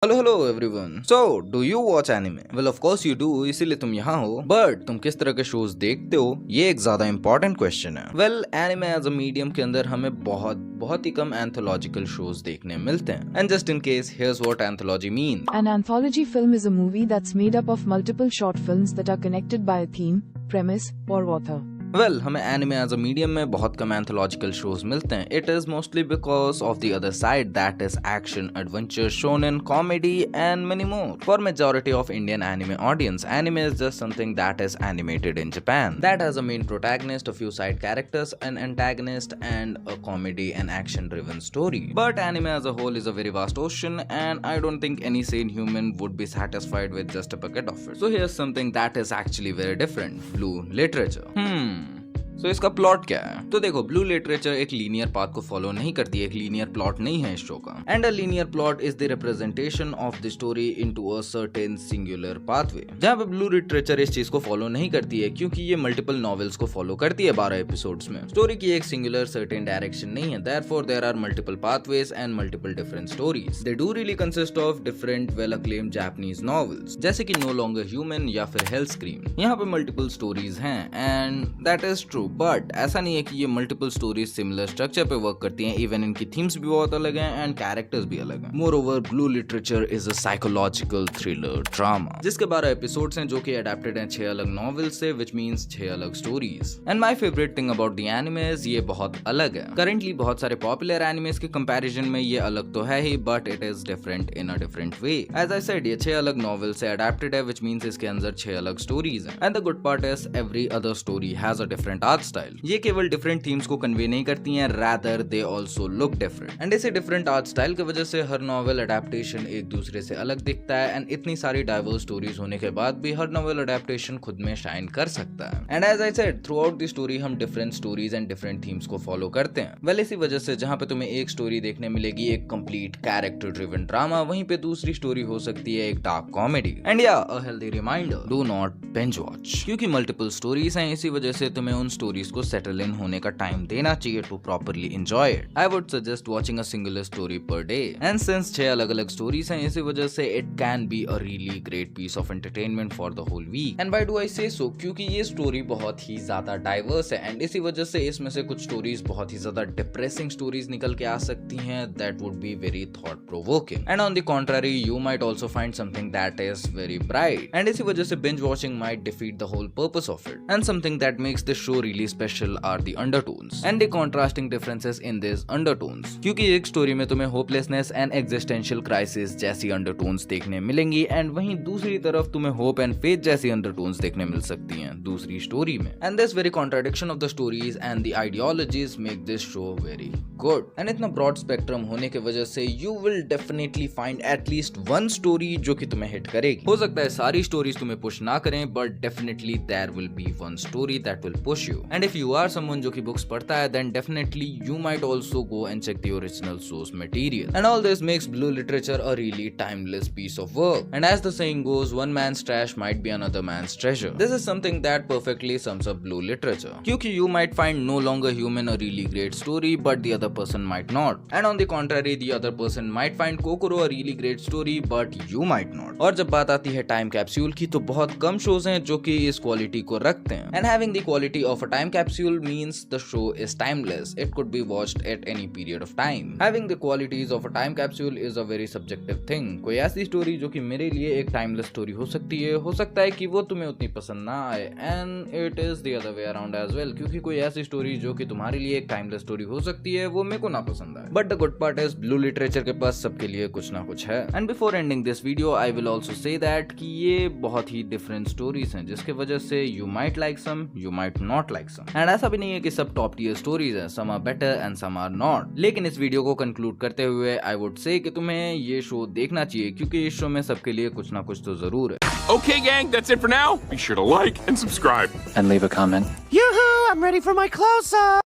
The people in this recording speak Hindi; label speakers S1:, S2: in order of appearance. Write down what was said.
S1: Hello everyone. So do you watch anime? Well of course you do, इसीलिए तुम यहाँ हो। बट तुम किस तरह के शोज देखते हो, ये एक ज्यादा इंपॉर्टेंट क्वेश्चन है। Well anime as a medium के अंदर हमें बहुत ही कम एंथोलॉजिकल शोज देखने मिलते हैं। And just in case, here's what anthology mean.
S2: An anthology film is a movie that's made up of multiple short films that are connected by a theme, premise, or author.
S1: Well हमें एनिमे एज अ मीडियम में बहुत कम एंथोलॉजिकल शोज मिलते हैं। It is mostly because of the other side, that is action, adventure, shonen, comedy and many more. For majority of Indian anime audience, anime is just something that is animated in Japan, that has a main protagonist, a few side characters, an antagonist and a comedy and action driven story. But anime as a whole is a very vast ocean and I don't think any sane human would be satisfied with just a bucket of it. So here's something that is actually very different: blue literature. तो इसका प्लॉट क्या है? तो देखो, ब्लू लिटरेचर एक लीनियर पाथ को फॉलो नहीं करती है, एक लीनियर प्लॉट नहीं है इस शो का। And a linear plot is the representation of the story into a certain singular pathway. जहां पे ब्लू लिटरेचर इस चीज को फॉलो नहीं करती है, क्योंकि ये मल्टीपल नॉवेल्स को फॉलो करती है 12 एपिसोड्स में। स्टोरी की एक सिंगुलर सर्टेन डायरेक्शन नहीं है, therefore there are multiple pathways and multiple different stories. They do really consist of different well acclaimed Japanese novels, जैसे कि नो लॉन्गर ह्यूमन या फिर हेल स्क्रीम। यहाँ पे मल्टीपल स्टोरीज हैं and that is true, but ऐसा नहीं है कि ये मल्टीपल स्टोरीज सिमिलर स्ट्रक्चर पे वर्क करती हैं। इवन इनकी थीम्स भी बहुत अलग हैं एंड कैरेक्टर्स भी अलग हैं। More over, blue literature is a psychological thriller drama, जिसके 12 एपिसोड्स हैं जो कि अडेप्टेड हैं 6 अलग नॉवेल्स से, व्हिच मींस 6 अलग stories. And my favourite thing about the animes, ये बहुत अलग है। करेंटली बहुत सारे पॉपुलर एनिमेज के कंपैरिजन में ये अलग तो है ही, but it is different in a different way. As I said, ये 6 अलग नॉवेल से अडेप्टेड है, व्हिच मींस इसके अंदर 6 अलग स्टोरीज हैं। And the good part is every other story has a different art style. ये केवल डिफरेंट थीम्स को कन्वे नहीं करती हैं, rather they also look different. And इसी डिफरेंट आर्ट स्टाइल की वजह से हर नॉवेल अडेप्टेशन एक दूसरे से अलग दिखता है। एंड इतनी सारी डाइवर्स स्टोरीज होने के बाद भी हर नॉवेल अडेप्टेशन खुद में शाइन कर सकता है। And as I said, throughout the story हम different stories and different themes को फॉलो करते हैं। वेल इसी वजह से जहां पे तुम्हें एक स्टोरी देखने मिलेगी एक कंप्लीट कैरेक्टर ड्रिवन ड्रामा, वहीं पे दूसरी स्टोरी हो सकती है एक डार्क कॉमेडी। एंड या a healthy reminder, do not binge watch, क्योंकि मल्टीपल स्टोरीज हैं। इसी वजह से तुम्हें उन स्टोरीज को सेटल इन होने का टाइम देना चाहिए to properly enjoy it. I would suggest watching a singular story per day. And since 6 अलग अलग स्टोरीज हैं, इसी वजह से it can be a really great piece of entertainment for the whole week. And why do I say so? क्योंकि ये स्टोरी बहुत ही ज्यादा डाइवर्स है एंड इसी वजह से इसमें से कुछ स्टोरीज बहुत ही ज्यादा डिप्रेसिंग स्टोरीज निकल के आ सकती हैं, that would be very thought provoking. And on the contrary, you might also find something that is very bright. And इसी वजह से binge watching might defeat the whole purpose of it. And something that makes this show really special are the undertones and the contrasting differences in this undertones. क्योंकि एक स्टोरी में तुम्हें होपलेसनेस एंड एग्जिस्टेंशियल क्राइसिस जैसी अंडरटोन्स देखने मिलेंगी, एंड वहीं दूसरी तरफ तुम्हें होप एंड फेथ जैसी अंडरटोन्स देखने मिल सकती हैं दूसरी स्टोरी में। And this very contradiction of the stories and the ideologies make this show very good. And इतना ब्रॉड स्पेक्ट्रम होने की वजह से you will definitely find at least one story जो कि तुम्हें हिट करेगी। हो सकता है सारी स्टोरीज तुम्हें पुश ना करें, but definitely there will be one story that will push you. And if you are someone जो कि बुक्स पढ़ता है, then definitely you might also go and check the original source material. And all this makes blue literature a really timeless piece of work. And as the saying goes, one man's trash might be another man's treasure. This is something that perfectly sums up blue literature. क्योंकि you might find No Longer Human a really great story, but the other person might not. And on the contrary, the other person might find Kokoro a really great story, but you might not. और जब बात आती है टाइम कैप्सूल की, तो बहुत कम शोज हैं जो कि इस क्वालिटी को रखते हैं। And having the quality of a time capsule means the show is timeless. It could be watched at any period of time. Having the qualities of a time capsule is a very subjective thing. कोई ऐसी स्टोरी जो कि मेरे लिए एक टाइमलेस स्टोरी हो सकती है, हो सकता है कि वो तुम्हें उतनी पसंद ना आए, and it is the other way around as well. क्योंकि कोई ऐसी स्टोरी जो कि तुम्हारे लिए एक टाइमलेस स्टोरी हो सकती है, वो मेरे को ना पसंद आए। But the good part is blue literature के पास सबके लिए कुछ ना कुछ है। And before ending this video, I will also say that कि ये बहुत ही डिफरेंट स्टोरीज हैं, जिसके वजह से you might like some, you might not like some. And ऐसा भी नहीं है कि सब टॉप टियर स्टोरीज हैं, some are better and some are not. लेकिन इस वीडियो को कंक्लूड करते हुए आई वुड से कि तुम्हें ये शो देखना चाहिए, क्योंकि इस शो में सबके लिए कुछ ना कुछ तो जरूर है।
S3: Okay, gang, that's it for now. Be sure to like and subscribe.
S4: And leave a comment.
S5: Yoo-hoo! I'm ready for my close-up!